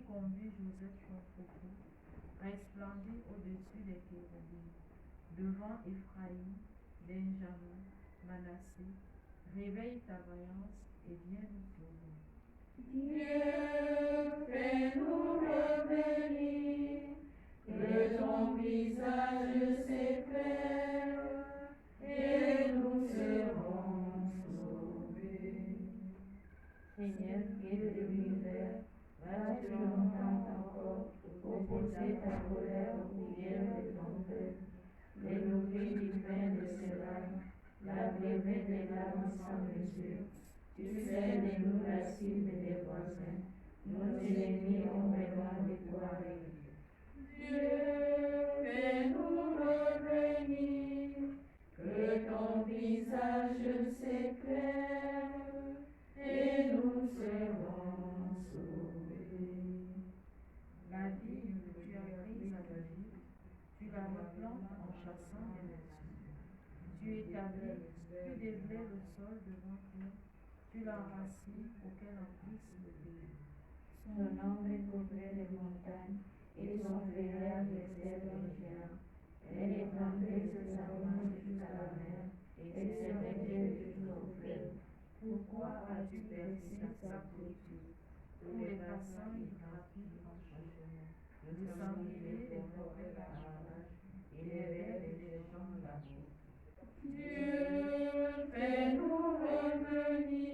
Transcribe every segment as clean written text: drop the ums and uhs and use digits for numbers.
qui conduit Joseph son troupeau, resplendit au-dessus des chérubins. Devant Éphraïm, Benjamin, Manassé, réveille ta vaillance et viens nous sauver. Dieu, fais-nous revenir, que ton visage s'éclaire, et nous serons sauvés. Seigneur, Dieu de l'univers, vas-tu longtemps encore opposer ta colère aux prières de ton peuple, les nourrir du pain de ses larmes, l'abréver des larmes sans mesure? Tu sais de nous la cible des voisins, nos ennemis ont besoin de toi. Dieu, fais-nous revenir, que ton visage s'éclaire, et nous serons sauvés. La vigne que tu as prise à David, tu la replantes en chassant les nations. Tu établis, tu déblais le sol devant toi, tu l'enracines pour qu'elle emplisse le pays. Son ombre couvrait les montagnes, et son feuillage restait un géant. Elle étendait ses savants jusqu'à la mer, et ses métiers jusqu'au fleuve. Pourquoi as-tu percé sa clôture? Tous les passants y grappillent en chemin. Le sanglier dévorait la ravage, et les vers des gens la boue. Dieu, fais-nous revenir,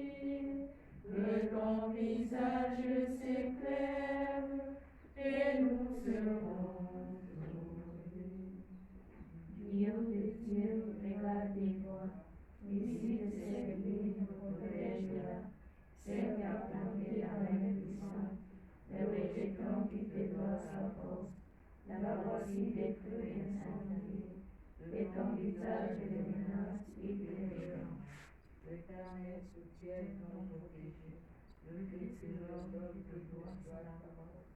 que ton visage s'éclaire, et nous serons sauvés. Dieu de Dieu, regarde et vois, ici de cette ville protège-la, celle qui a planté la main puissante, le rejeton qui te doit sa force, la voici détruite et incendiée, et ton visage de menace et de défense. L'Éternel soutient ton protégé, le Fils de l'homme qui te doit sa parole.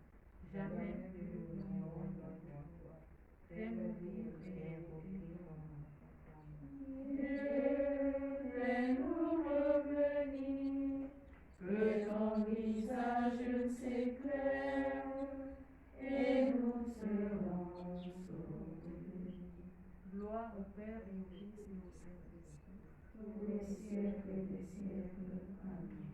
Jamais plus nous n'irons devant toi. Fais mourir et invoquer ton nom. Dieu, fais-nous revenir, que ton visage s'éclaire, et nous serons sauvés. Gloire au Père et au Fils et au Saint-Esprit. Tous les siècles des siècles. Amen.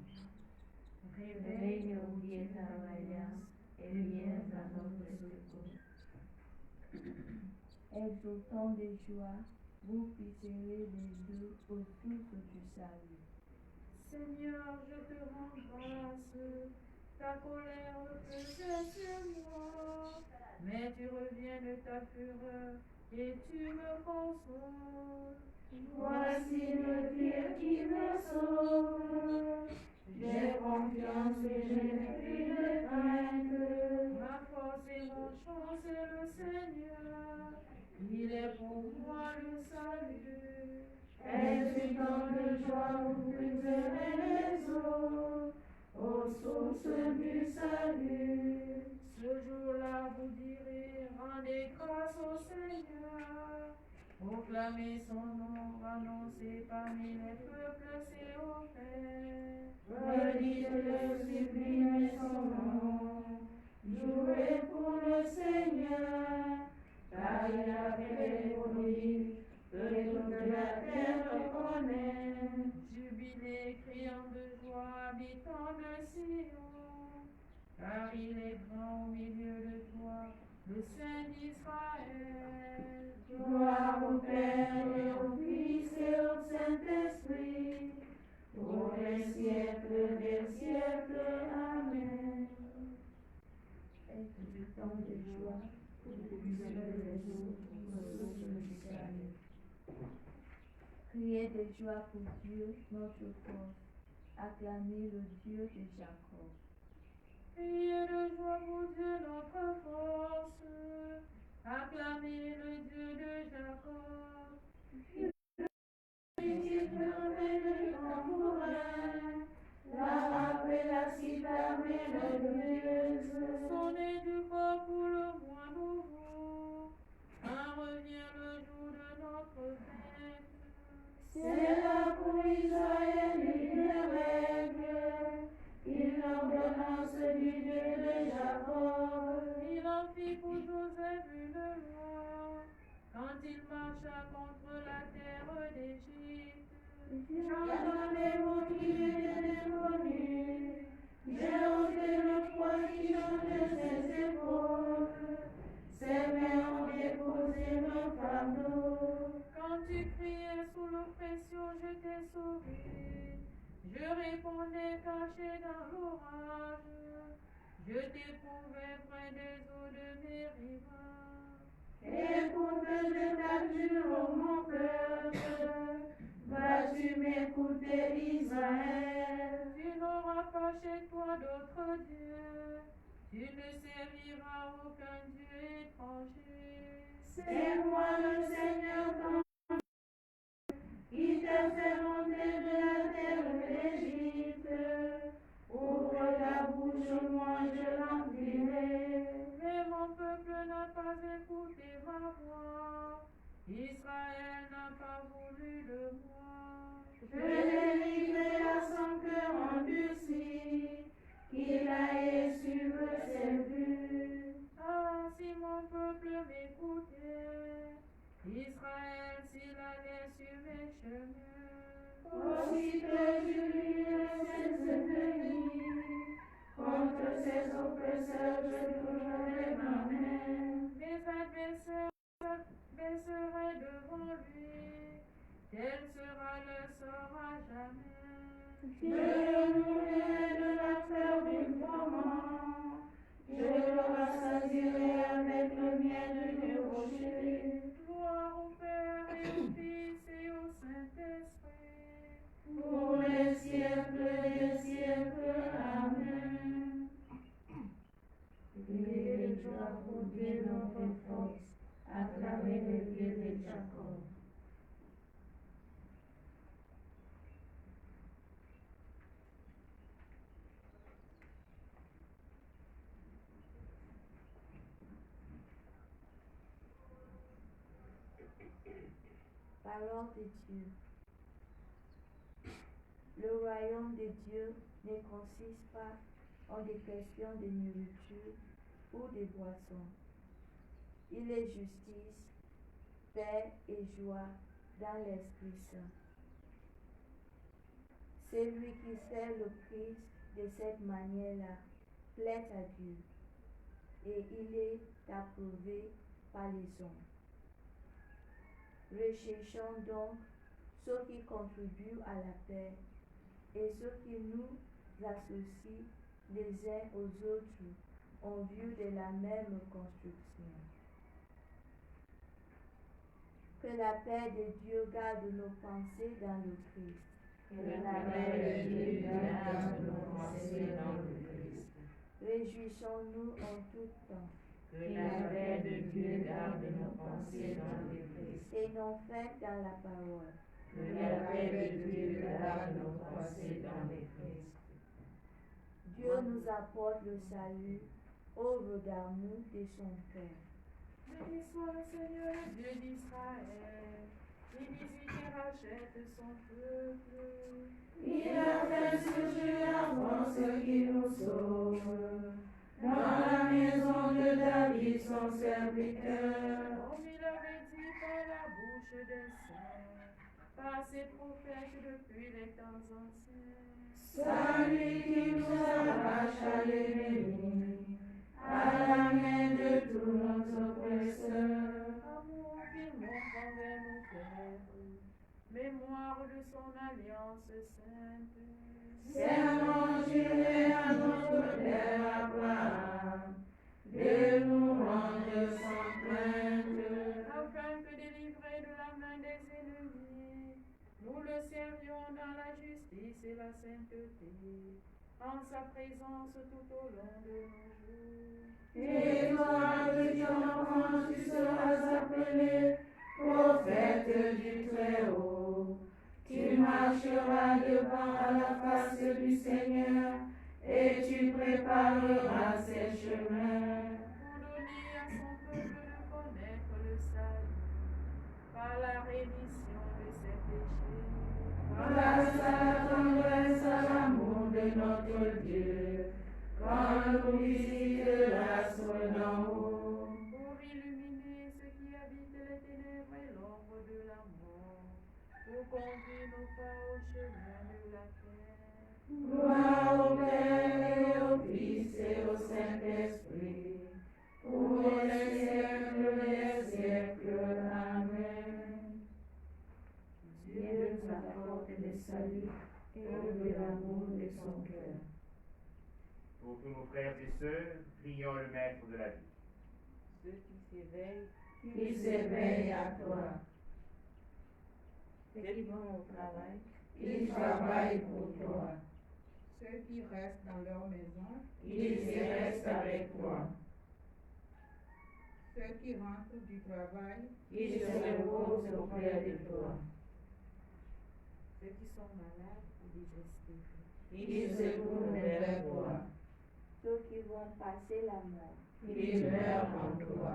Réveille, Réveille, ô Dieu, ta vaillance, et viens à notre secours. Exultons de joie, vous puiserez les deux aux sources du salut. Seigneur, je te rends grâce. Ta colère pesait sur moi, mais tu reviens de ta fureur et tu me consoles. Voici le Dieu qui me sauve. J'ai confiance et je n'ai plus de crainte. Ma force et mon chant, c'est le Seigneur. Il est pour moi le salut. Exultant de joie, vous puiserez les eaux aux sources du salut. Ce jour-là, vous direz, rendez grâce au Seigneur. Proclamez son nom, annoncez parmi les peuples ses offres. Redites-le, sublimez son nom. Jouez pour le Seigneur, car il a fait des prodiges que toute la terre reconnaît. Jubilez, criant de joie, habitants de Sion, car il est grand au milieu de toi, le Saint d'Israël. Gloire au Père et au Fils et au Saint-Esprit, pour les siècles des siècles. Amen. Exultons de joie, vous puiserez les eaux aux sources du salut. Criez de joie pour Dieu, notre force. Acclamez le Dieu de Jacob. Criez de joie pour Dieu notre force, acclamez le Dieu de Jacob. Qui fermait le tambourin, la harpe et la cithare mélodieuse. Sonnez du corps pour le mois nouveau, quand revient le jour de notre fête. C'est là pour Israël une règle, une ordonnance du Dieu de Jacob. rachat contre la terre d'Égypte. J'entendais vos cris de démonies. J'ai ôté le poids qui chante de ses épaules. Ses mains ont déposé le fardeau. Quand tu criais sous l'oppression, je t'ai sauvé. Je répondais caché dans l'orage. Je t'éprouvais près des eaux de Mériba. Et pour que je t'adjure, mon peuple, vas-tu m'écouter, Israël? Tu n'auras pas chez toi d'autre Dieu. Tu ne serviras aucun Dieu étranger. C'est moi le Seigneur ton Dieu, qui t'a fait monter de la terre d'Égypte. Ouvre la bouche, moi je l'emplirai. Mais mon peuple n'a pas écouté ma voix. Israël n'a pas voulu de moi. Je l'ai livré à son cœur endurci, qu'il aille suivre ses buts. Ah, si mon peuple m'écoutait, Israël s'il allait sur mes chemins. Aussitôt je lui ses ennemis, contre ses oppresseurs je tournerai ma main. Mes adversaires baisseraient devant lui, tel sera le sort à jamais. Je le nourrirai de la fleur du froment, je le rassasierai avec le miel du rocher. Gloire au Père et au Fils et au Saint-Esprit. Pour les siècles des siècles. Amen. Priez les joies pour Dieu notre force, acclamez le Dieu de Jacob. Parole de Dieu. Le royaume de Dieu ne consiste pas en des questions de nourriture ou de boissons. Il est justice, paix et joie dans l'Esprit Saint. Celui qui sert le Christ de cette manière-là plaît à Dieu et il est approuvé par les hommes. Recherchons donc ceux qui contribuent à la paix et ceux qui nous associent les uns aux autres en vue de la même construction. Que la paix de Dieu garde nos pensées dans le Christ. Que la paix de Dieu garde nos pensées dans le Christ. Réjouissons-nous en tout temps. Que la paix de Dieu garde nos pensées dans le Christ. Et non faites dans la parole. Que la paix de Dieu garde nos pensées dans le Christ. Dieu nous apporte le salut, œuvre d'amour de son Père. Béni soit le Seigneur, Dieu d'Israël, qui visite et rachète son peuple. Il a fait surgir la force qui nous sauve. Dans la maison de David, son serviteur. Comme il avait dit par la bouche des saints, par ses prophètes depuis les temps anciens. Celui qui nous arrache à l'ennemi, à la main de tous nos oppresseurs. Amour qu'il montre envers nos pères, mémoire de son alliance sainte. Serment juré à notre père Abraham, de nous rendre sans crainte. Afin que délivrés de la main des ennemis, nous le servions dans la justice et la sainteté, en sa présence tout au long de nos jours. Et toi, petit enfant, tu seras appelé prophète du Très-Haut. Tu marcheras devant à la face du Seigneur et tu prépareras ses chemins. Pour donner à son peuple de connaître le salut, par la rémission de ses péchés. Grâce à la tendresse, à l'amour de notre Dieu, quand nous visite grâce d'en haut. Pour illuminer ceux qui habitent les ténèbres et l'ombre Saint-Esprit, pour les siècles des siècles. Amen. Dieu nous apporte le salut et ouvre l'amour de son cœur. Pour tous nos frères et sœurs, prions le Maître de la vie. Ceux qui s'éveillent, Qui s'éveille à toi, ceux qui vont au travail, qui travaille pour toi, Ceux qui restent dans leur maison, qui y reste avec toi, ceux qui rentrent du travail, qui se repose auprès de toi, ceux qui sont malades ou digestifs, qui se tourne vers toi, Ceux qui vont passer la mort. qui meurt en toi.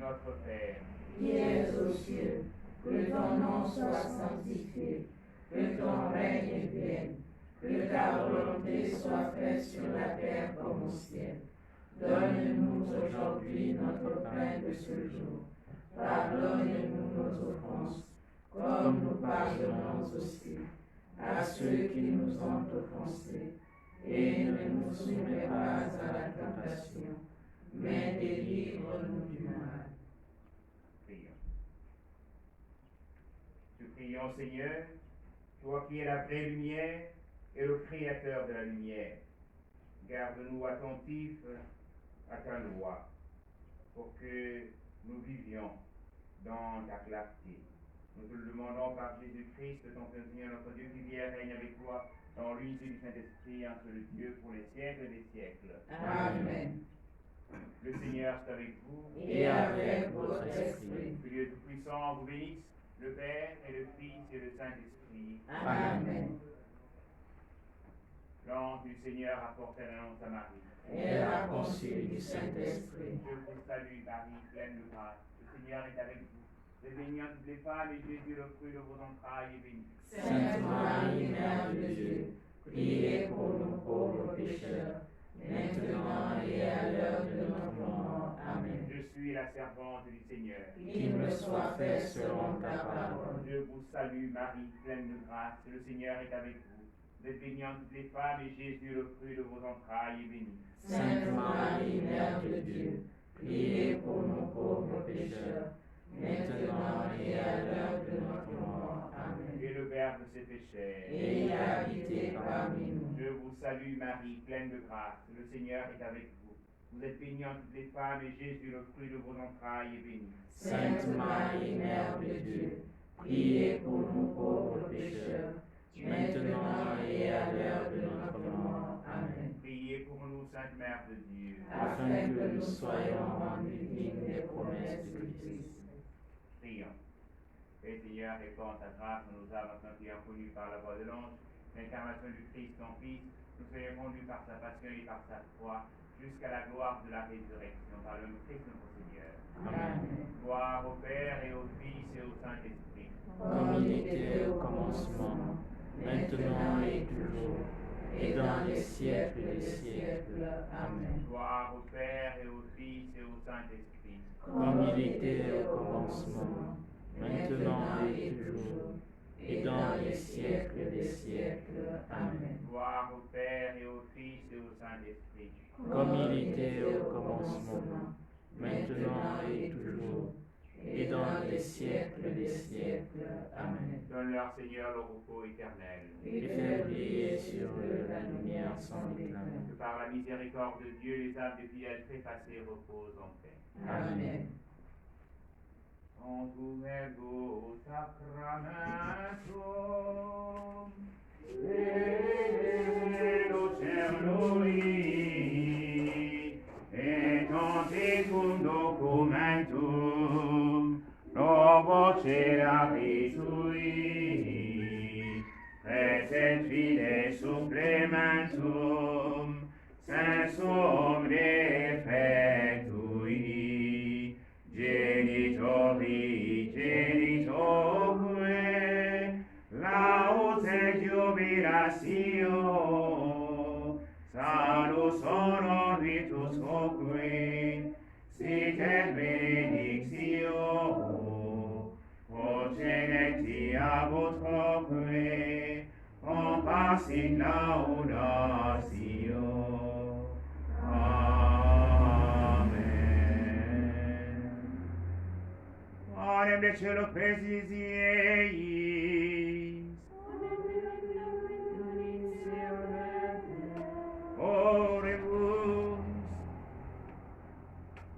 Notre Père, Qui es aux cieux, que ton nom soit sanctifié, que ton règne vienne, que ta volonté soit faite sur la terre comme au ciel. Donne-nous aujourd'hui notre pain de ce jour. Pardonne-nous nos offenses, comme nous pardonnons aussi à ceux qui nous ont offensés. Et ne nous soumets pas à la tentation, mais délivre-nous du mal. prions. Te prions, Seigneur, toi qui es la vraie lumière et le créateur de la lumière. Garde-nous attentifs à ta loi, pour que nous vivions dans ta clarté. Nous te le demandons par Jésus-Christ, ton Seigneur, notre Dieu, qui vit et règne avec toi dans l'unité du Saint-Esprit, un seul Dieu, pour les siècles des siècles. Amen. Le Seigneur est avec vous. Et avec votre esprit. Que Dieu Tout-Puissant vous bénisse, le Père et le Fils et le Saint-Esprit. Amen. L'ange du Seigneur apporte l'annonce à Marie. Et la conçue du Saint-Esprit. Je vous salue, Marie, pleine de grâce. Le Seigneur est avec vous. Vous êtes bénie entre toutes les femmes, et Jésus, le fruit de vos entrailles, est béni. Sainte Marie, Mère de Dieu, priez pour nous pauvres pécheurs, maintenant et à l'heure de notre mort. Amen. Je suis la servante du Seigneur. Qu'il me soit fait selon ta parole. Je vous salue, Marie, pleine de grâce. Le Seigneur est avec vous. Vous êtes bénie entre toutes les femmes, et Jésus, le fruit de vos entrailles, est béni. Sainte Marie, Mère de Dieu, priez pour nous pauvres pécheurs, maintenant et à l'heure de notre mort. Amen. Et le Verbe s'est fait chair. Et il a habité parmi nous. Je vous salue, Marie, pleine de grâce. Le Seigneur est avec vous. Vous êtes bénie entre toutes les femmes, et Jésus, le fruit de vos entrailles, est béni. Sainte Marie, Mère de Dieu, priez pour nous pauvres pécheurs, maintenant et à l'heure de notre mort. Amen. Priez pour nous, Sainte Mère de Dieu. Afin que nous soyons rendus dignes des promesses du Christ. Prions. Et Seigneur, répand ta grâce en nos âmes, afin qu'ayant connu par la voix de l'ange l'incarnation du Christ, ton Fils, nous soyons conduits par sa passion et par sa croix, jusqu'à la gloire de la résurrection, par le Christ notre Seigneur. Amen. Gloire au Père et au Fils et au Saint-Esprit. Comme il était au commencement, maintenant et toujours, et dans les siècles des siècles. Amen. Gloire au Père et au Fils et au Saint-Esprit. Comme il était au commencement, maintenant et toujours, et dans les siècles des siècles. Amen. Gloire au Père et au Fils et au Saint-Esprit. Comme il était au commencement, maintenant et toujours, et dans les siècles des siècles. Amen. Donne-leur, Seigneur, le repos éternel. Et fais briller sur eux la lumière sans déclin. Que par la miséricorde de Dieu, les âmes des fidèles trépassés reposent en paix. Amen. Contumego sacramentum, Celui, et tecum documentum, pro voce Tui, preset fide supplementum, sensum defectui, genitori genitoque, laus et jubilatio, salus honor vitus hoque, sit et benedictio, progenetia votroque, compassit laudato. cielo presisieis. Orez-vous.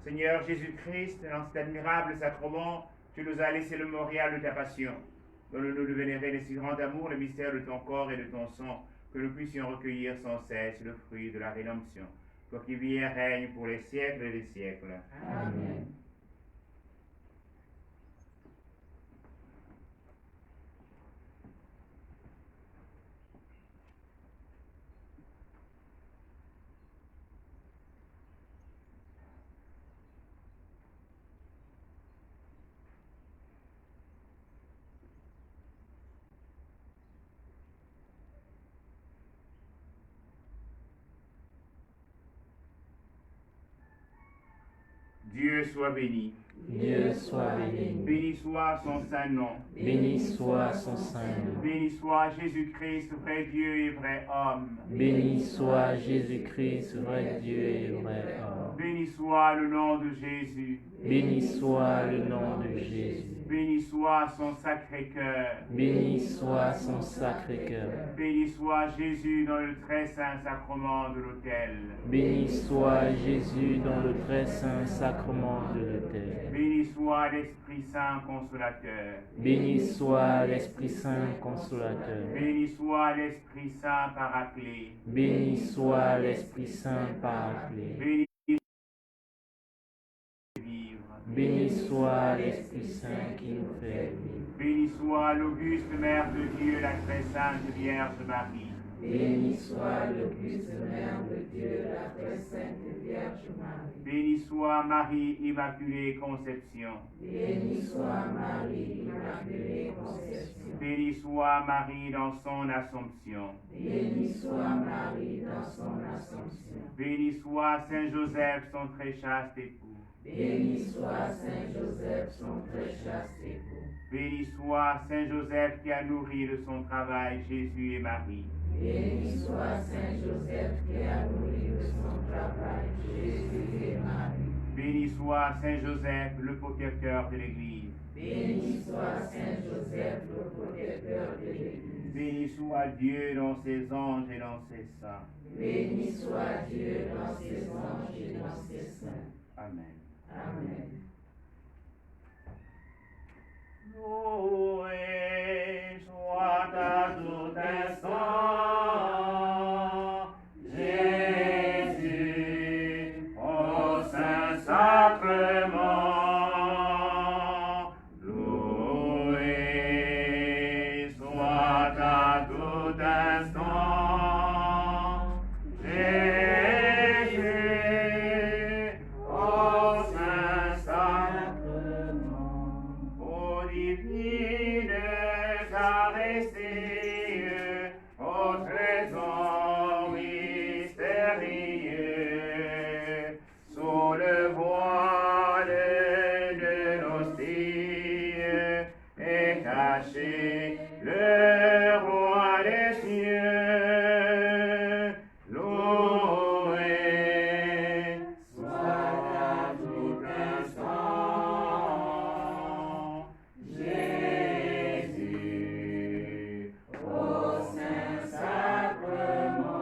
Seigneur Jésus-Christ, dans cet admirable sacrement, tu nous as laissé le memorial de ta passion. Donne-nous de vénérer les si grands amours, le mystère de ton corps et de ton sang, que nous puissions recueillir sans cesse le fruit de la rédemption. Toi qui vis et règnes pour les siècles des siècles. Amen. Dieu soit béni. Dieu soit béni. Béni soit son saint nom. Béni soit son saint nom. Béni soit Jésus-Christ, vrai Dieu et vrai homme. Béni soit Jésus-Christ, vrai Dieu et vrai homme. Béni soit le nom de Jésus. Béni soit le nom de Jésus. Béni soit son sacré cœur. Béni soit son sacré cœur. Béni soit Jésus dans le très saint sacrement de l'autel. Béni soit Jésus dans le très saint sacrement de l'autel. Béni soit l'Esprit Saint consolateur. Béni soit l'Esprit Saint consolateur. Béni soit l'Esprit Saint paraclet. Béni soit l'Esprit Saint paraclet. Béni vivre. Béni soit l'Esprit Saint qui nous fait vivre. Béni soit l'auguste Mère de Dieu, la très sainte Vierge Marie. Béni soit l'auguste Mère de Dieu, la très sainte Vierge Marie. Béni soit Marie Immaculée Conception. Béni soit Marie Immaculée Conception. Béni soit Marie dans son Assomption. Béni soit Marie dans son Assomption. Béni soit Saint Joseph, son très chaste époux. Béni soit Saint Joseph, son très chaste époux. Béni soit Saint Joseph qui a nourri de son travail Jésus et Marie. Béni soit Saint Joseph qui a nourri de son travail Jésus et Marie. Béni soit Saint Joseph, le protecteur de l'Église. Béni soit Saint Joseph, le protecteur de l'Église. Béni soit Dieu dans ses anges et dans ses saints. Béni soit Dieu dans ses anges et dans ses saints. Amen. Amen. Loué soit à tout instant, Jésus, au Saint Sacrement. Loué soit à tout instant, Jésus, au Saint Sacrement. Ô divine caressée, au trésor mystérieux, sous le voile de l'hostie est caché le roi des cieux. Loué soit à tout instant, Jésus, au Saint Sacrement.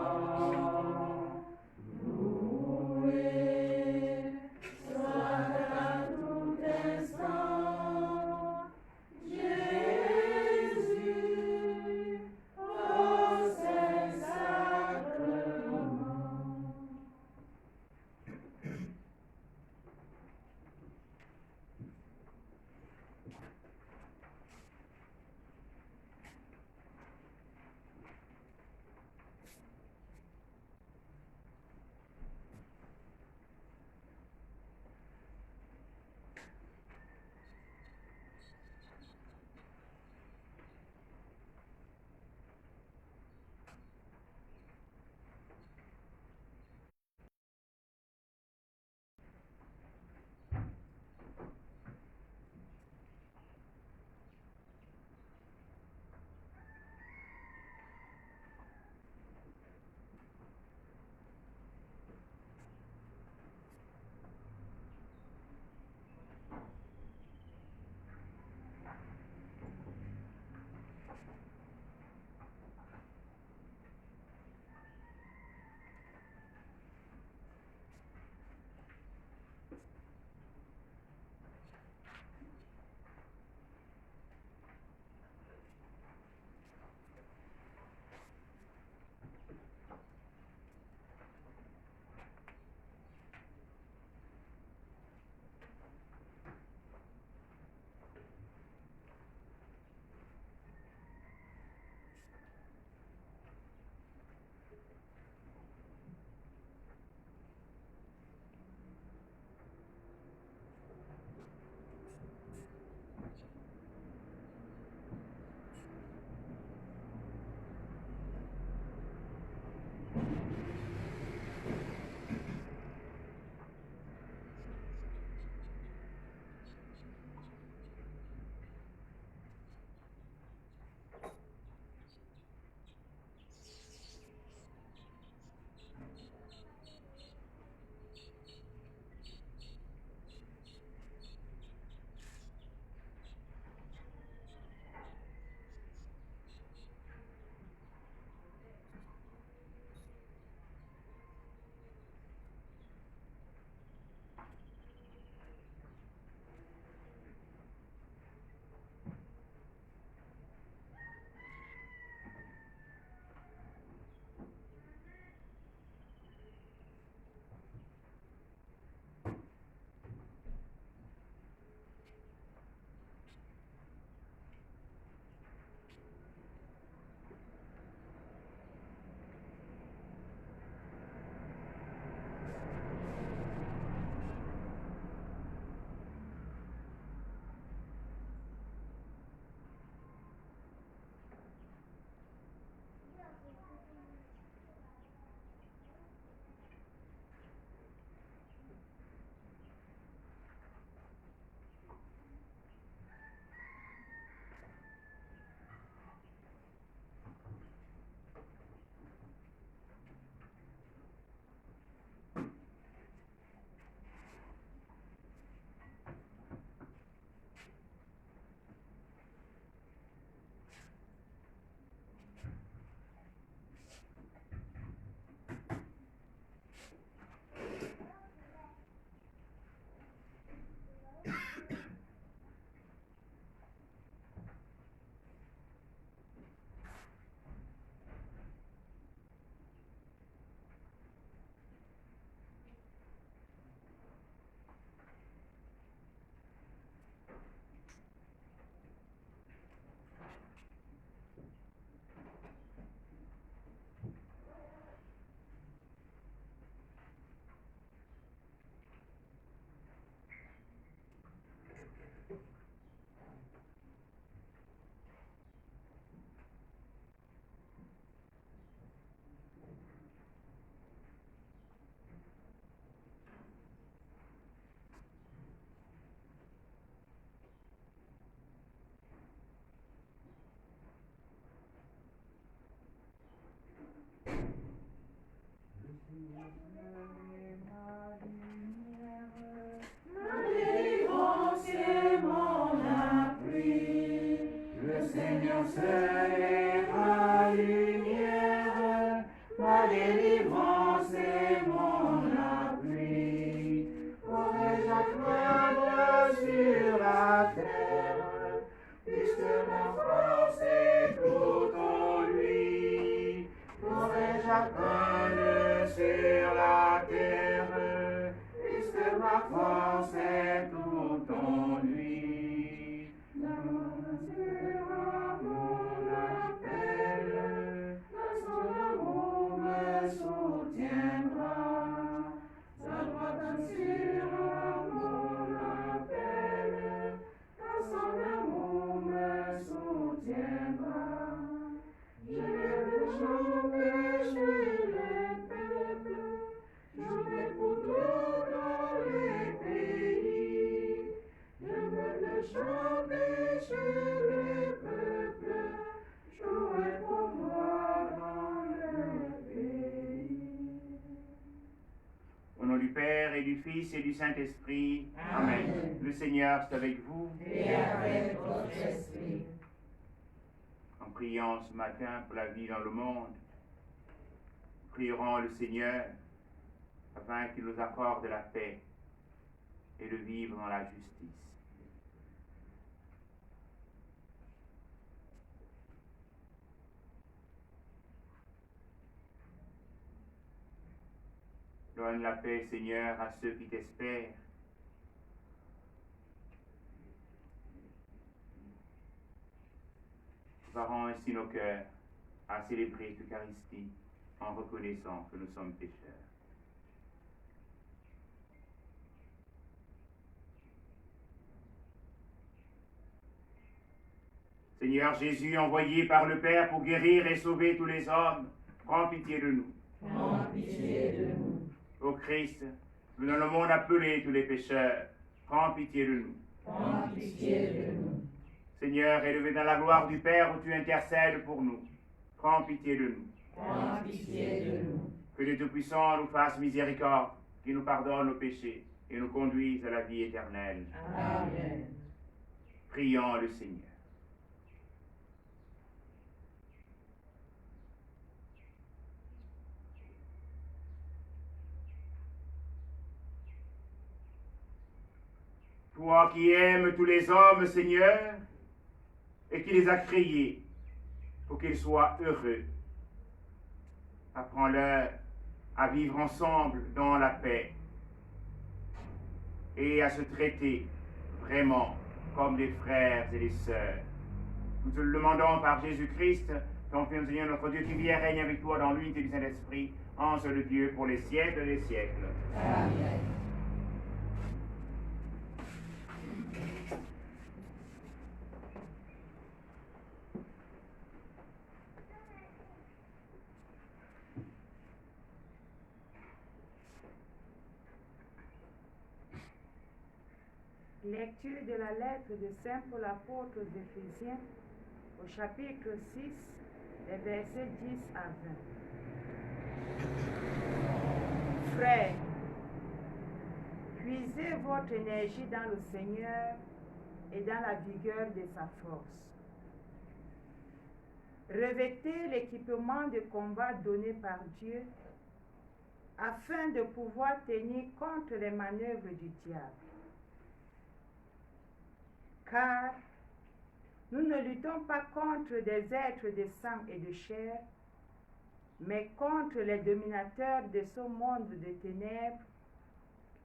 délivrance et mon appui. Pourrais-je accroître sur la terre, puisque ma force est tout en lui. Pourrais-je accroître sur la terre, puisque ma force est tout en lui. L'amour sera mon appel, son amour me soutiendra. Sa droite sera mon appel, son amour me soutiendra. Je vais chanter chez les peuples, jouer pour tout dans les pays. Je vais chanter chez les peuples, jouer pour moi dans les pays. Au nom du Père et du Fils et du Saint-Esprit. Amen. Le Seigneur est avec vous. Et avec votre esprit. En priant ce matin pour la vie dans le monde, prierons le Seigneur afin qu'il nous accorde la paix et de vivre dans la justice. Donne la paix, Seigneur, à ceux qui t'espèrent. Préparons ainsi nos cœurs à célébrer l'Eucharistie en reconnaissant que nous sommes pécheurs. Seigneur Jésus, envoyé par le Père pour guérir et sauver tous les hommes, prends pitié de nous. Prends pitié de nous. Ô Christ, nous dans le monde appelé tous les pécheurs, prends pitié de nous. Prends pitié de nous. Seigneur, élevé dans la gloire du Père où tu intercèdes pour nous, prends pitié de nous. Prends pitié de nous. Que le Tout-Puissant nous fasse miséricorde, qu'il nous pardonne nos péchés et nous conduise à la vie éternelle. Amen. Prions le Seigneur. Toi qui aimes tous les hommes, Seigneur, et qui les as créés pour qu'ils soient heureux, apprends-leur à vivre ensemble dans la paix et à se traiter vraiment comme des frères et des sœurs. Nous te le demandons par Jésus-Christ, ton Fils, Seigneur, notre Dieu, qui vit et règne avec toi dans l'unité du Saint-Esprit, en seul Dieu, pour les siècles des siècles. Amen. Lecture de la lettre de Saint Paul apôtre aux Éphésiens au chapitre 6, les versets 10 à 20. Frères, puisez votre énergie dans le Seigneur et dans la vigueur de sa force. Revêtez l'équipement de combat donné par Dieu afin de pouvoir tenir contre les manœuvres du diable. Car nous ne luttons pas contre des êtres de sang et de chair, mais contre les dominateurs de ce monde de ténèbres,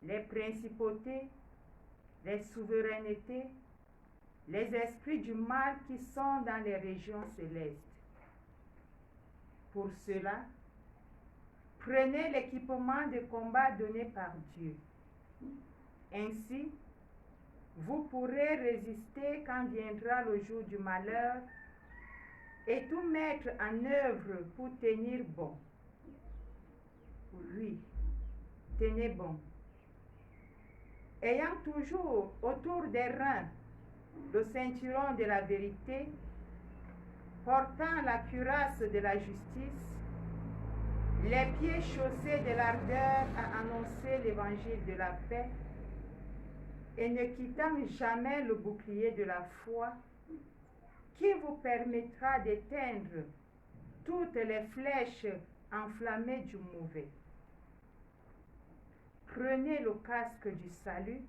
les principautés, les souverainetés, les esprits du mal qui sont dans les régions célestes. Pour cela, prenez l'équipement de combat donné par Dieu. Ainsi, vous pourrez résister quand viendra le jour du malheur et tout mettre en œuvre pour tenir bon. Oui, tenez bon. Ayant toujours autour des reins le ceinturon de la vérité, portant la cuirasse de la justice, les pieds chaussés de l'ardeur à annoncer l'évangile de la paix, et ne quittant jamais le bouclier de la foi, qui vous permettra d'éteindre toutes les flèches enflammé du mauvais. Prenez le casque du salut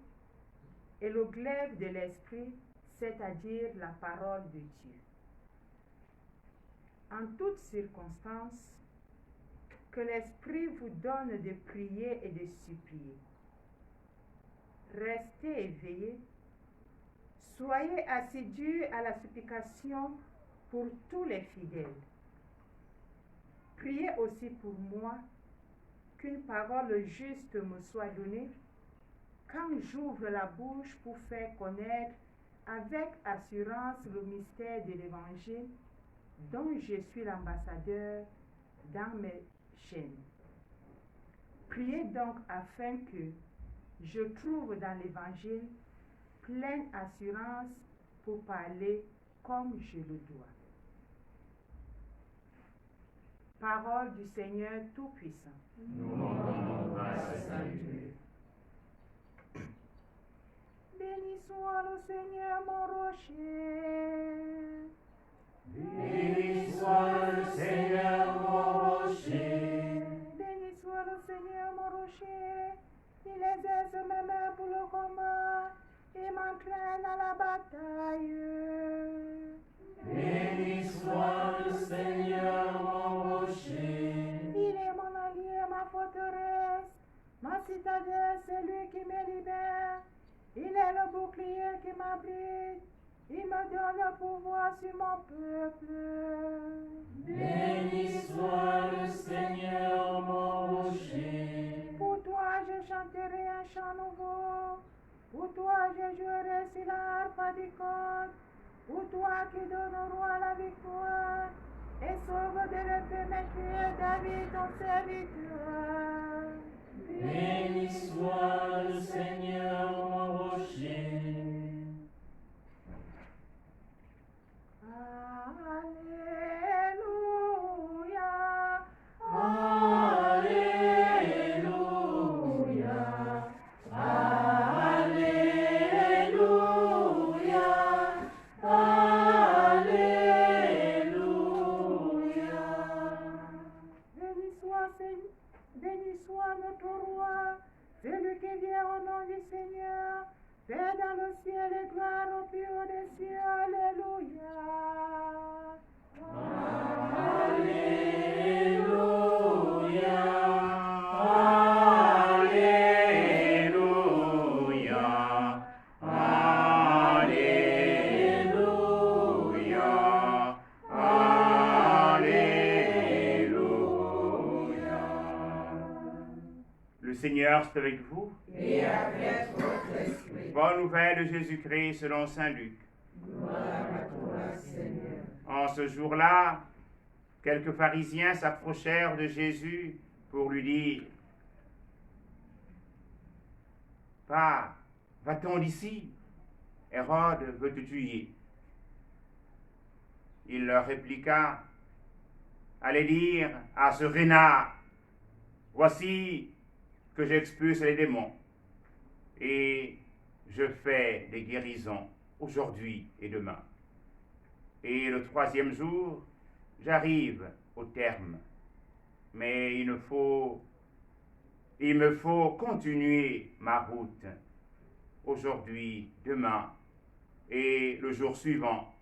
et le glaive de l'esprit, c'est-à-dire la parole de Dieu. En toutes circonstances, que l'Esprit vous donne de prier et de supplier. Restez éveillés, soyez assidus à la supplication pour tous les fidèles. Priez aussi pour moi, qu'une parole juste me soit donnée, quand j'ouvre la bouche pour faire connaître avec assurance le mystère de l'Évangile, dont je suis l'ambassadeur dans mes chaînes. Priez donc afin que je trouve dans l'Évangile pleine assurance pour parler comme je le dois. Parole du Seigneur Tout-Puissant. Nous rendons grâce à Dieu. Béni soit le Seigneur mon rocher. Béni soit le Seigneur mon rocher. Béni soit le Seigneur mon rocher. Il exerce mes mains pour le combat et m'entraîne à la bataille. Béni soit le Seigneur mon rocher. Il est mon allié, ma forteresse, ma citadelle, c'est lui qui me libère. Il est le bouclier qui m'abrite. Il me donne le pouvoir sur mon peuple. Béni soit le Seigneur mon rocher. Pour toi, je chanterai un chant nouveau. Pour toi, je jouerai sur la harpe des cordes. Pour toi qui donne au roi la victoire et sauve de l'épée maîtrise David, ton serviteur. Béni soit le Seigneur mon rocher. Alléluia. Alléluia. Alléluia. Alléluia. Béni soit notre roi, celui qui vient au nom du Seigneur, paix dans le ciel et gloire au plus haut des cieux. Alléluia. Alléluia. Alléluia. Alléluia. Alléluia. Le Seigneur est avec vous. Et avec votre esprit. Bonne nouvelle de Jésus-Christ selon saint Luc. Gloire à toi, Seigneur. En ce jour-là, quelques pharisiens s'approchèrent de Jésus pour lui dire: Père, va-t-on d'ici? Hérode veut te tuer. Il leur répliqua: Allez dire à ce renard, voici que j'expulse les démons et je fais des guérisons aujourd'hui et demain. Et le troisième jour, j'arrive au terme. Mais il me faut continuer ma route aujourd'hui, demain et le jour suivant,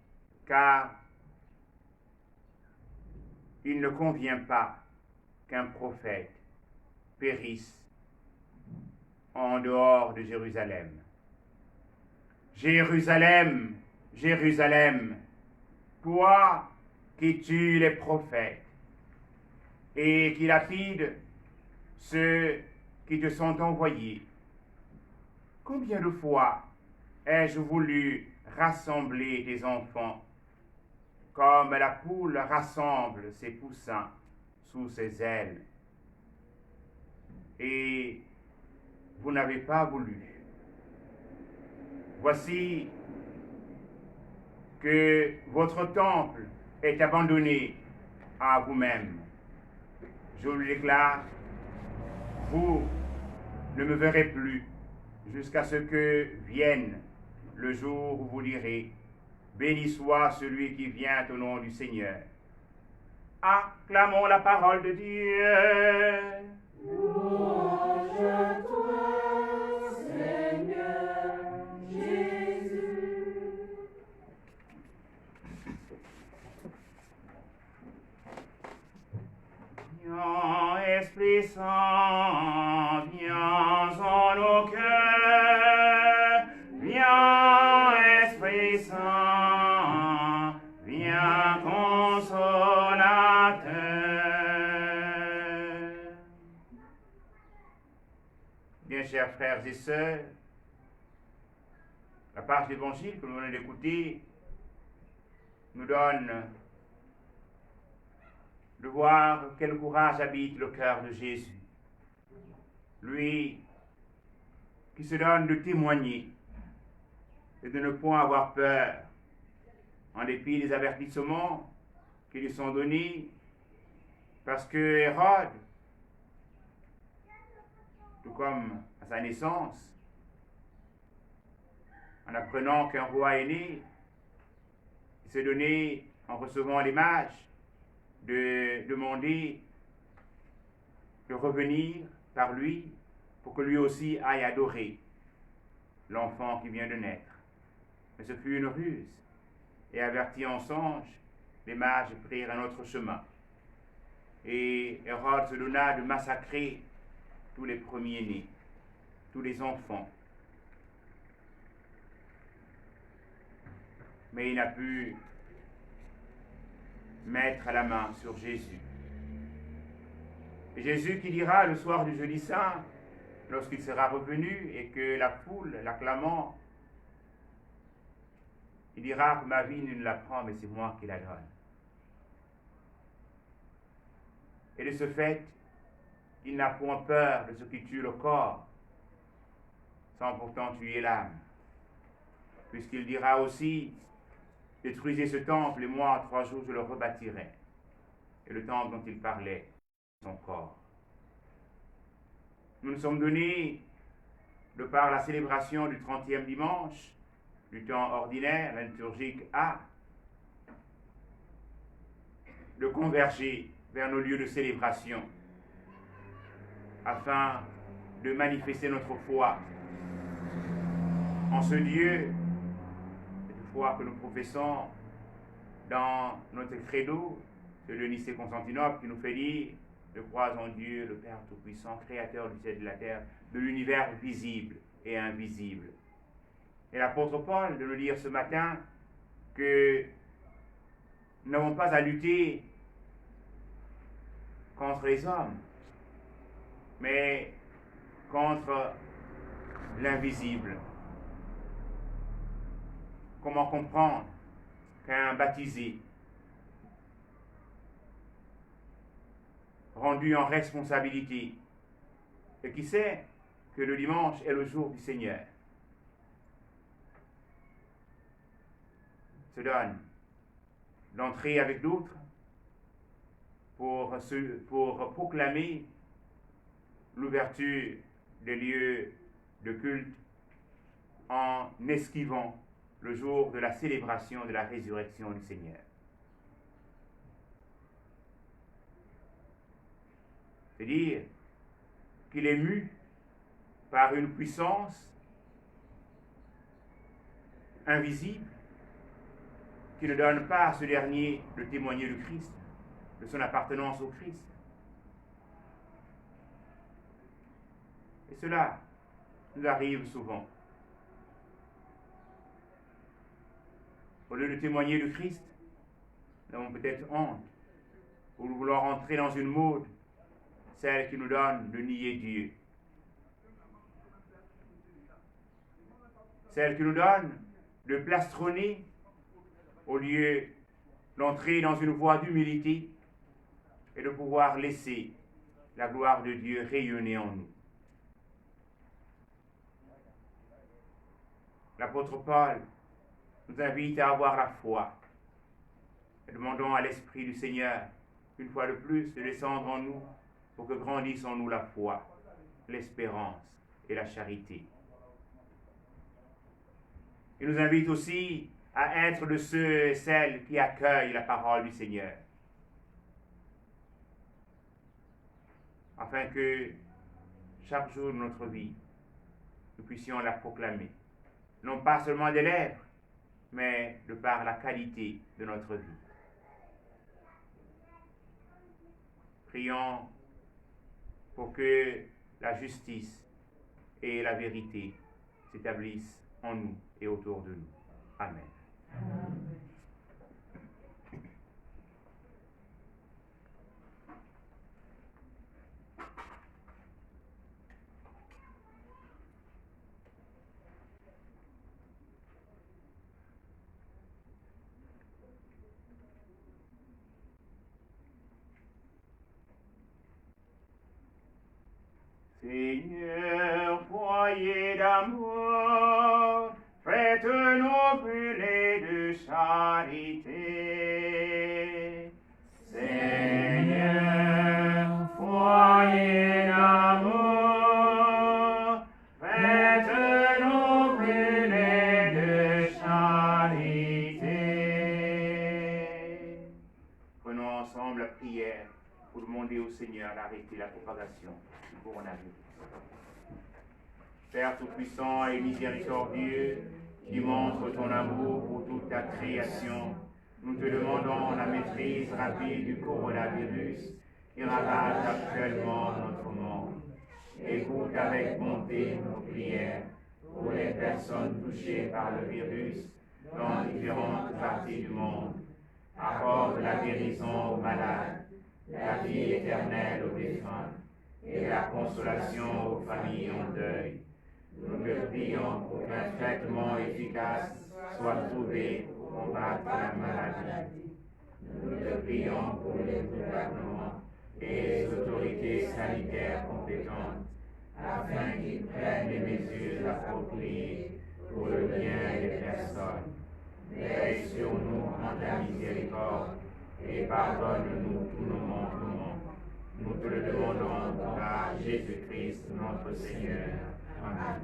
car il ne convient pas qu'un prophète périsse en dehors de Jérusalem. Jérusalem, Jérusalem, toi qui tues les prophètes et qui lapides ceux qui te sont envoyés. Combien de fois ai-je voulu rassembler tes enfants comme la poule rassemble ses poussins sous ses ailes, et vous n'avez pas voulu. Voici que votre temple est abandonné à vous-même. Je vous le déclare, vous ne me verrez plus jusqu'à ce que vienne le jour où vous direz: béni soit celui qui vient au nom du Seigneur. Acclamons la parole de Dieu. Louange à toi, Seigneur Jésus. Viens, Esprit Saint, viens en nos cœurs. Viens, Esprit Saint, viens consolateur. Bien, chers frères et sœurs, la page d'évangile que nous venons d'écouter nous donne de voir quel courage habite le cœur de Jésus. Lui qui se donne de témoigner et de ne point avoir peur, en dépit des avertissements qui lui sont donnés, parce que Hérode, tout comme à sa naissance, en apprenant qu'un roi est né, il s'est donné, en recevant les mages, de demander de revenir par lui pour que lui aussi aille adorer l'enfant qui vient de naître. Mais ce fut une ruse, et avertis en songe, les mages prirent un autre chemin. Et Hérode se donna de massacrer tous les premiers-nés, tous les enfants. Mais il n'a pu mettre la main sur Jésus. Et Jésus qui dira le soir du jeudi saint, lorsqu'il sera revenu et que la foule l'acclamant, il dira que ma vie ne la prend, mais c'est moi qui la donne. Et de ce fait, il n'a point peur de ce qui tue le corps, sans pourtant tuer l'âme. Puisqu'il dira aussi, détruisez ce temple et moi, en 3 jours, je le rebâtirai. Et le temple dont il parlait, son corps. Nous nous sommes donnés, de par la célébration du 30e dimanche, du temps ordinaire, la liturgique A, de converger vers nos lieux de célébration, afin de manifester notre foi en ce Dieu, cette foi que nous professons dans notre credo, celui de Nicée-Constantinople, qui nous fait dire: je crois en Dieu, le Père Tout-Puissant, Créateur du ciel et de la terre, de l'univers visible et invisible. Et l'apôtre Paul de nous dire ce matin que nous n'avons pas à lutter contre les hommes, mais contre l'invisible. Comment comprendre qu'un baptisé, rendu en responsabilité, et qui sait que le dimanche est le jour du Seigneur, se donne d'entrer avec d'autres pour proclamer l'ouverture des lieux de culte en esquivant le jour de la célébration de la résurrection du Seigneur. C'est-à-dire qu'il est mu par une puissance invisible qui ne donne pas à ce dernier de témoigner du Christ, de son appartenance au Christ. Et cela nous arrive souvent. Au lieu de témoigner du Christ, nous avons peut-être honte, ou nous voulons rentrer dans une mode, celle qui nous donne de nier Dieu. Celle qui nous donne de plastronner au lieu d'entrer dans une voie d'humilité et de pouvoir laisser la gloire de Dieu rayonner en nous. L'apôtre Paul nous invite à avoir la foi. Et demandons à l'Esprit du Seigneur, une fois de plus, de descendre en nous pour que grandisse en nous la foi, l'espérance et la charité. Il nous invite aussi à être de ceux et celles qui accueillent la parole du Seigneur. afin que chaque jour de notre vie, nous puissions la proclamer, non pas seulement des lèvres, mais de par la qualité de notre vie. Prions pour que la justice et la vérité s'établissent en nous et autour de nous. Amen. Amen. Seigneur, foyer d'amour, faites-nous brûler de charité. Seigneur, foyer d'amour, faites-nous brûler de charité. Prenons ensemble la prière pour demander au Seigneur d'arrêter la propagation du coronavirus. Père Tout-Puissant et miséricordieux, qui montre ton amour pour toute ta création, nous te demandons la maîtrise rapide du coronavirus qui ravage actuellement notre monde. Écoute avec bonté nos prières pour les personnes touchées par le virus dans différentes parties du monde. Accorde la guérison aux malades, la vie éternelle aux défunts et la consolation aux familles en deuil. Nous te prions pour qu'un traitement efficace soit trouvé pour combattre la maladie. Nous te prions pour les gouvernements et les autorités sanitaires compétentes afin qu'ils prennent les mesures appropriées pour le bien des personnes. Veille sur nous en ta miséricorde et pardonne-nous tous nos manquements. Nous te le demandons par Jésus-Christ notre Seigneur. Amen.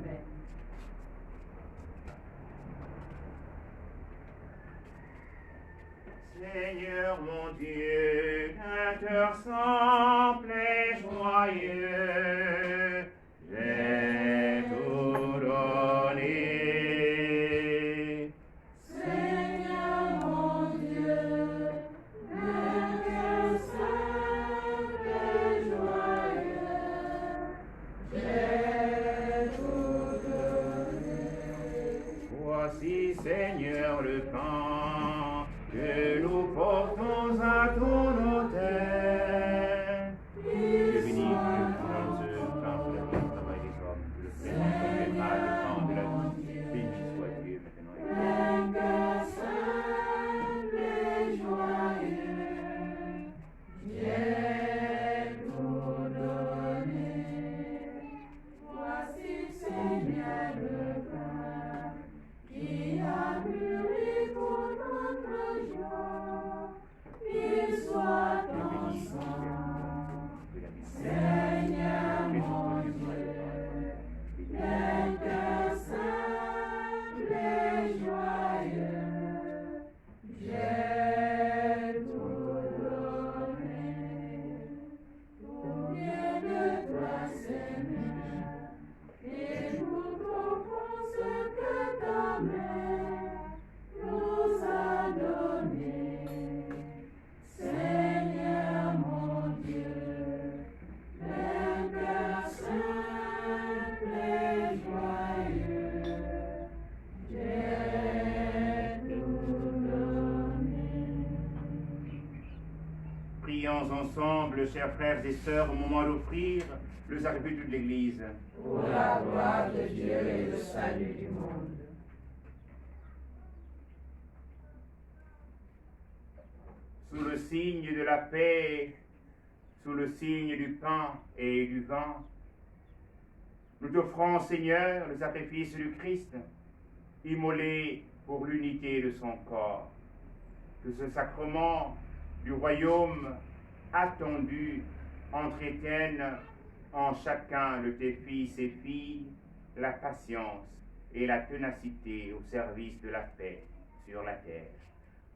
Seigneur mon Dieu, d'un cœur simple et joyeux, j'ai tout donné. Seigneur mon Dieu, d'un cœur simple et joyeux, j'ai tout donné. Voici, Seigneur, le pain que nous portons à ton autel. Je bénis que dans ce pain pour le travail des hommes, que le présent conviendra le pain de la vie. Béni soit Dieu maintenant et D'un cœur simple et joyeux, j'ai tout donné. Voici, Seigneur, le pain qui a mûri pour notre joie. Qu'il soit ton sang, Seigneur mon Dieu. D'un cœur simple et joyeux, j'ai tout donné. Pour bien de toi, Seigneur, et nous trouvons ce que ta mère nous a donné. Seigneur mon Dieu, d'un cœur simple et joyeux, j'ai tout donné. prions ensemble, chers frères et sœurs, au moment d'offrir le sacrifice de l'Église. Pour la gloire de Dieu et le salut du monde. Sous le signe de la paix, sous le signe du pain et du vin, nous t'offrons, Seigneur, le sacrifice du Christ, immolé pour l'unité de son corps. Que ce sacrement du royaume attendu entretienne en chacun de tes fils et filles la patience et la ténacité au service de la paix sur la terre.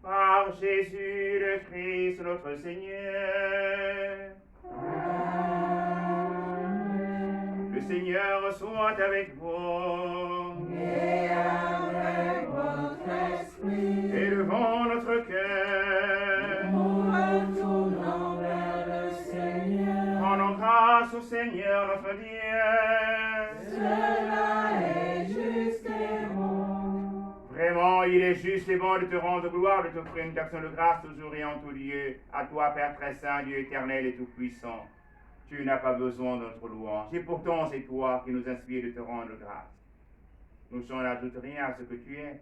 Par Jésus le Christ notre Seigneur. Amen. Seigneur soit avec vous. Et avec votre esprit, Élevons notre cœur. nous retournons vers le Seigneur. Rendons grâce au Seigneur notre Dieu. Cela est juste et bon. Vraiment, il est juste et bon de te rendre gloire, de t'offrir une action de grâce toujours et en tout lieu. À toi, Père très saint, Dieu éternel et tout-puissant. Tu n'as pas besoin de notre louange. Et pourtant, c'est toi qui nous inspires de te rendre grâce. Nous n'ajoutons rien à ce que tu es,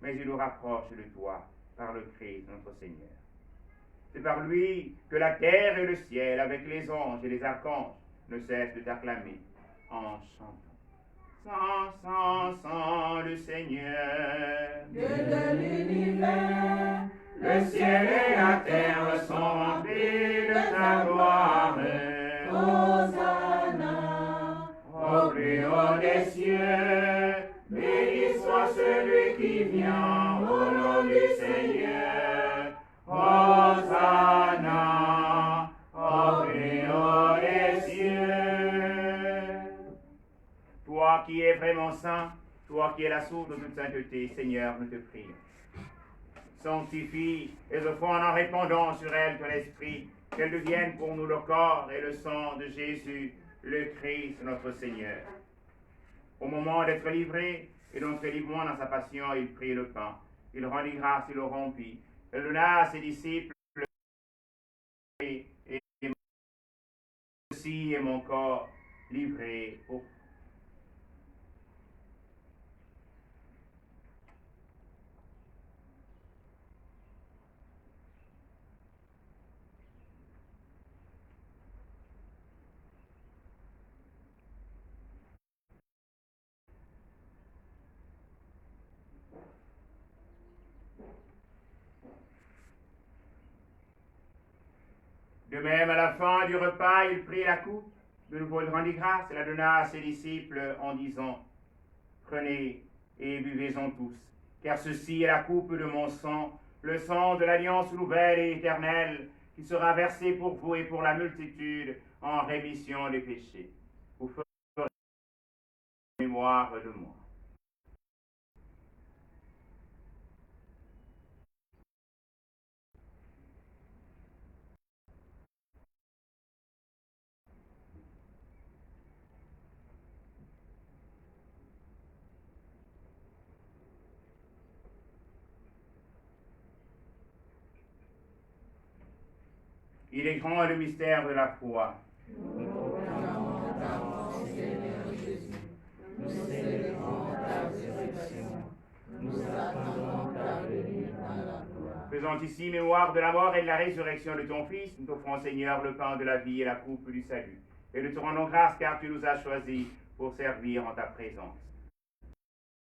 mais il nous rapproche de toi par le Christ, notre Seigneur. C'est par lui que la terre et le ciel, avec les anges et les archanges, ne cessent de t'acclamer en chantant. Sans le Seigneur. Dieu de l'univers, Le ciel et la terre sont remplis de ta gloire. Hosanna, Au plus haut des cieux, béni soit celui qui vient au nom du Seigneur. Hosanna, au plus haut des cieux. Toi qui es vraiment saint, toi qui es la source de toute sainteté, Seigneur, nous te prions. Sanctifie les offrandes en répandant sur elles ton esprit, qu'elles deviennent pour nous le corps et le sang de Jésus, le Christ, notre Seigneur. Au moment d'être livré et d'entrer librement dans sa passion, il prit le pain. Il rendit grâce, il le rompit. Il donna à ses disciples et ceci est mon corps livré pour De même, à la fin du repas, il prit la coupe, de nouveau il rendit grâce et la donna à ses disciples en disant, prenez et buvez-en tous, car ceci est la coupe de mon sang, le sang de l'alliance nouvelle et éternelle, qui sera versé pour vous et pour la multitude en rémission des péchés. Vous ferez mémoire de moi. Il est grand le mystère de la foi. nous proclamons ta mort, Seigneur Jésus. Nous célébrons ta résurrection. Nous attendons ta venue dans la gloire. Faisant ici mémoire de la mort et de la résurrection de ton Fils, nous t'offrons, Seigneur, le pain de la vie et la coupe du salut. Et nous te rendons grâce car tu nous as choisis pour servir en ta présence.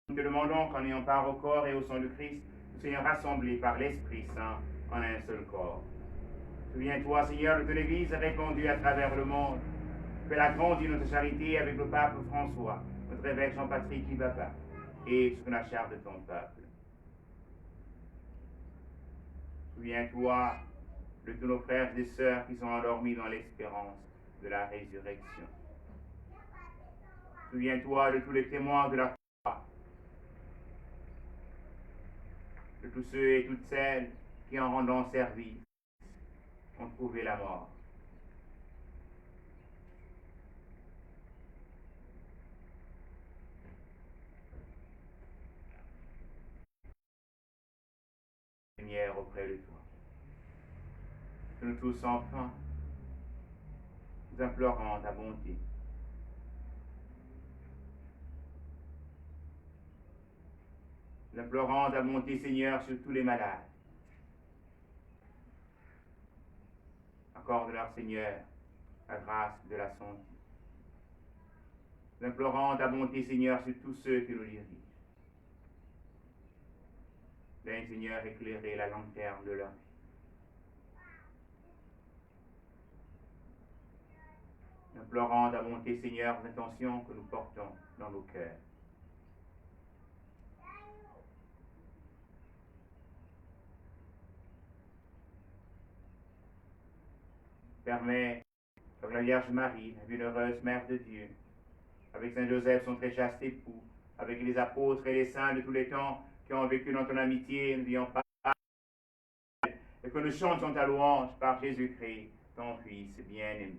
Nous te demandons qu'en ayant part au corps et au sang du Christ, nous soyons rassemblés par l'Esprit Saint en un seul corps. Souviens-toi, Seigneur, de ton Église répandue à travers le monde. Fais-la grandir notre charité avec le pape François, notre évêque Jean-Patrick Ibaba, et sur la charge de ton peuple. Souviens-toi de tous nos frères et sœurs qui sont endormis dans l'espérance de la résurrection. Souviens-toi de tous les témoins de la foi, de tous ceux et toutes celles qui, en rendant service, ont trouvé la mort. Lumière auprès de toi. Que nous tous enfin, nous implorons ta bonté. Nous implorons ta bonté, Seigneur, sur tous les malades. Accorde-leur, Seigneur, la grâce de la santé. Nous implorons ta bonté, Seigneur, sur tous ceux qui nous dirigent. Viens, Seigneur, éclairer la lanterne de leur vie. Nous implorons ta bonté, Seigneur, l'intention que nous portons dans nos cœurs. Permets, comme la Vierge Marie, la bienheureuse Mère de Dieu, avec Saint Joseph, son très chaste époux, avec les apôtres et les saints de tous les temps qui ont vécu dans ton amitié, n'oublions pas, et que nous chantions ta louange par Jésus-Christ, ton Fils bien-aimé.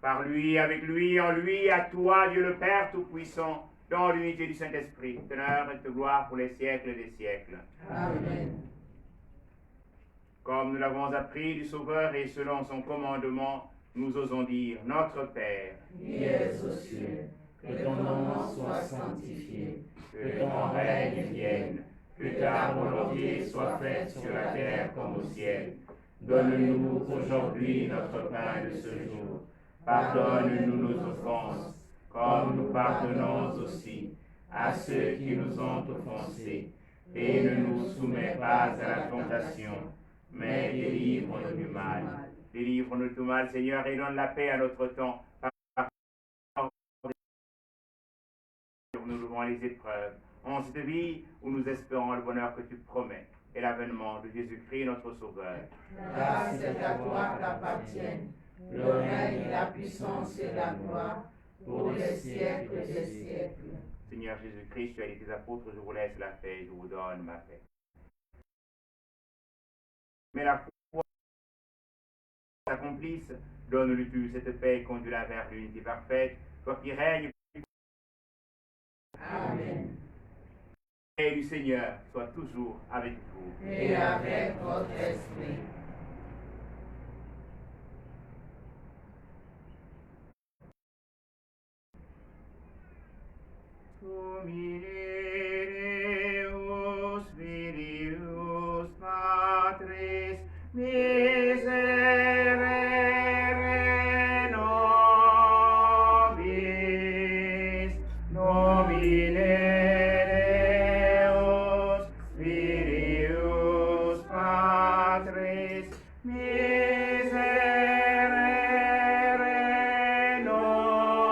Par lui, avec lui, en lui, à toi, Dieu le Père Tout-Puissant, dans l'unité du Saint-Esprit, honneur et gloire pour les siècles des siècles. Amen. Comme nous l'avons appris du Sauveur et selon son commandement, nous osons dire, Notre Père, qui es aux cieux, que ton nom soit sanctifié, que ton règne vienne, que ta volonté soit faite sur la terre comme au ciel. Donne-nous aujourd'hui notre pain de ce jour. Pardonne-nous nos offenses, comme nous pardonnons aussi à ceux qui nous ont offensés. Et ne nous soumets pas à la tentation, mais délivre-nous du mal. Délivre-nous du mal, Seigneur, et donne la paix à notre temps. Nous devons les épreuves. En cette vie où nous espérons le bonheur que tu promets et l'avènement de Jésus-Christ, notre Sauveur. Grâce est à toi qu'appartiennent le règne et la puissance et la gloire pour les siècles des siècles. Seigneur Jésus-Christ, tu as dit tes apôtres, je vous laisse la paix, je vous donne ma paix. Mais la foi s'accomplisse, donne-lui cette paix et conduis-la vers l'unité parfaite, toi qui règnes. Amen. Et du Seigneur soit toujours avec vous. Et avec votre esprit. Dominus Filius Patris miserere nobis. Domine Deus Filius Patris miserere nobis.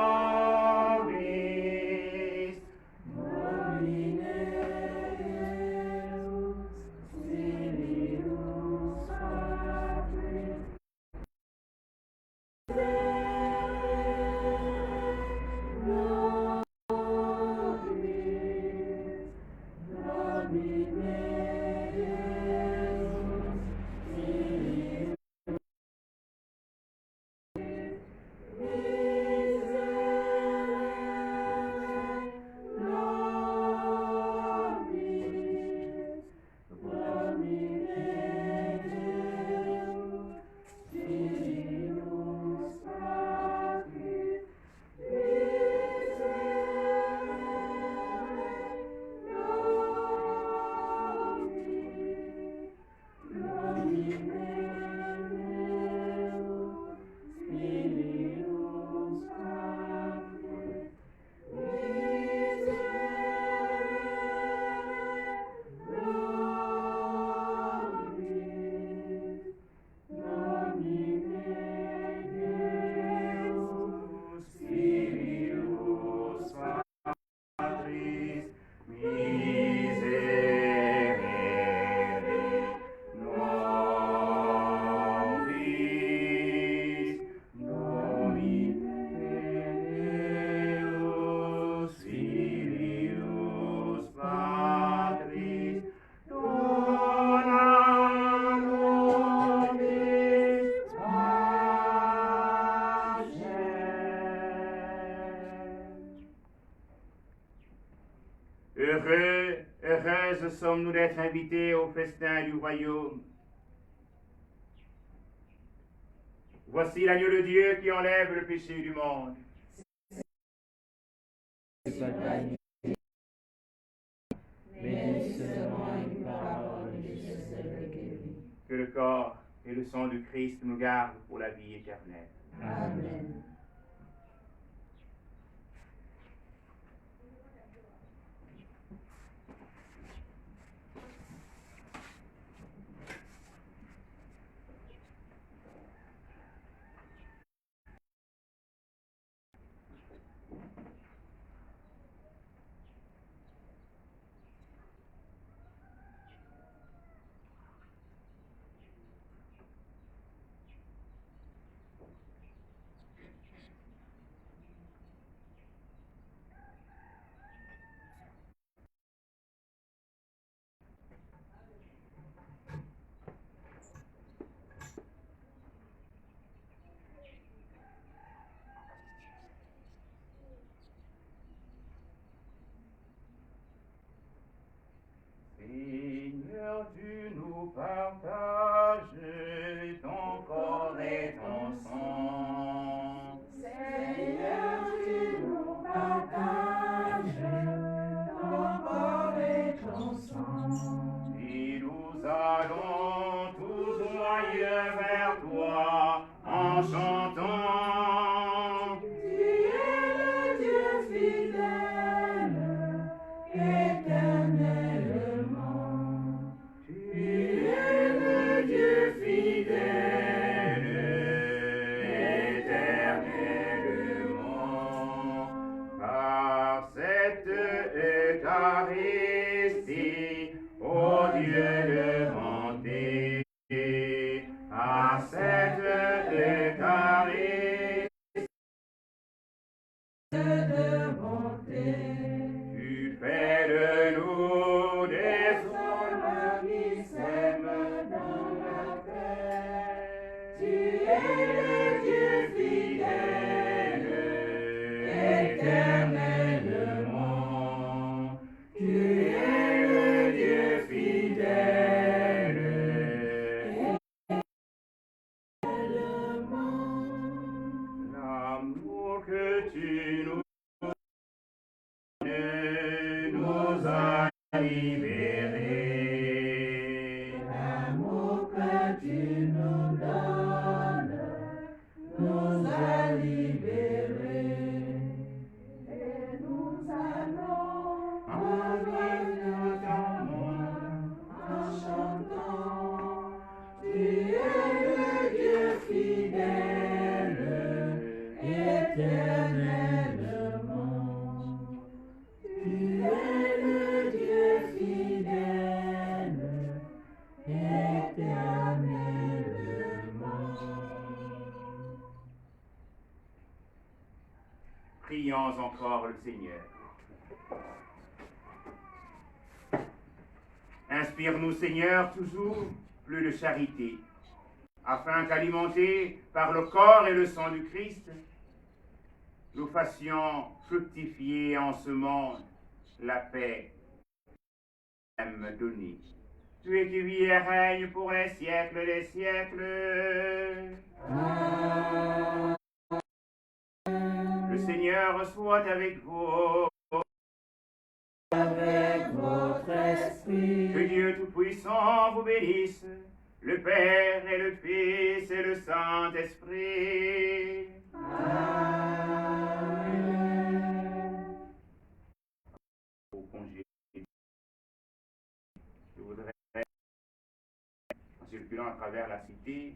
Heureuses sommes-nous d'être invités au festin du royaume. Voici l'agneau de Dieu qui enlève le péché du monde. Bénis seulement une parole et je serai guéri. Que le corps et le sang du Christ nous gardent pour la vie éternelle. Amen. allons tous joyeux vers toi en chantant. Tu es le Dieu fidèle, éternellement. Tu es le Dieu fidèle, éternellement. Par cette Eucharistie, ô Dieu de bonté, par cette Eucharistie, De bonté, tu fais de nous des hommes qui s'aiment dans la paix. tu es le Dieu fidèle, Éternellement, tu es le Dieu fidèle. L'amour que tu nous donnes nous a libérés. l'amour que tu nous donnes nous a libérés. Et nous allons revenir dans en chantant. Tu es le Dieu fidèle, éternellement. Tu es le Dieu fidèle, éternellement. Prions encore le Seigneur. Inspire-nous, Seigneur, toujours plus de charité, afin qu'alimentés par le corps et le sang du Christ, nous fassions fructifier en ce monde la paix même donnée. Tu es qui vis et règne pour les siècles des siècles. Le Seigneur soit avec vous. Avec votre esprit, Que Dieu Tout-Puissant vous bénisse, le Père et le Fils et le Saint-Esprit. Amen. Au congé, je voudrais, en circulant à travers la cité,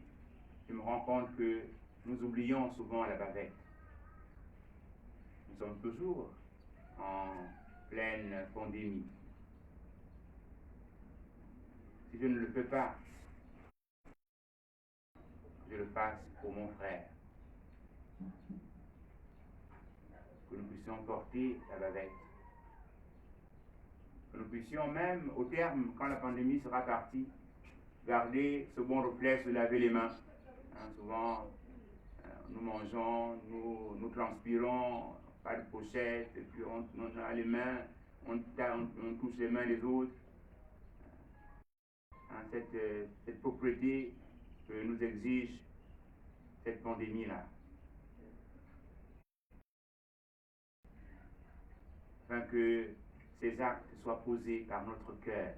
je me rends compte que nous oublions souvent la bavette. Nous sommes toujours en pleine pandémie. Si je ne le fais pas, je le fasse pour mon frère. Que nous puissions porter la bavette. Que nous puissions même, au terme, quand la pandémie sera partie, garder ce bon réflexe de laver les mains. Souvent, nous mangeons, nous transpirons, pas de pochette, et puis on a les mains, on touche les mains des autres. Cette propreté que nous exige cette pandémie-là. Afin que ces actes soient posés par notre cœur.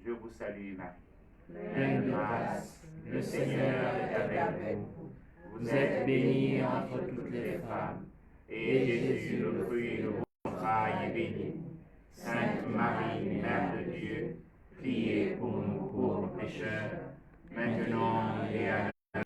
Je vous salue, Marie. Pleine de grâce, le Seigneur est avec vous. Vous êtes bénie entre toutes les femmes, Et Jésus, le fruit de vos entrailles, est béni. Sainte Marie, Mère de Dieu, priez pour nous pauvres pécheurs, maintenant et à l'heure.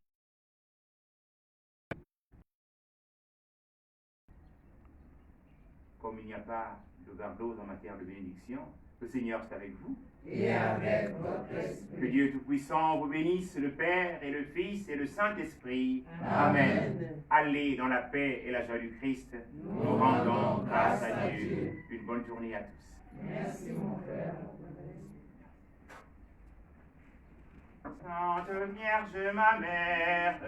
Comme il n'y a pas de gardos en matière de bénédiction, le Seigneur est avec vous. Et avec votre esprit. Que Dieu Tout-Puissant vous bénisse, le Père et le Fils et le Saint-Esprit. Amen. Allez dans la paix et la joie du Christ. Nous rendons grâce à Dieu. Une bonne journée à tous. Merci mon frère. Sainte Vierge, ma mère,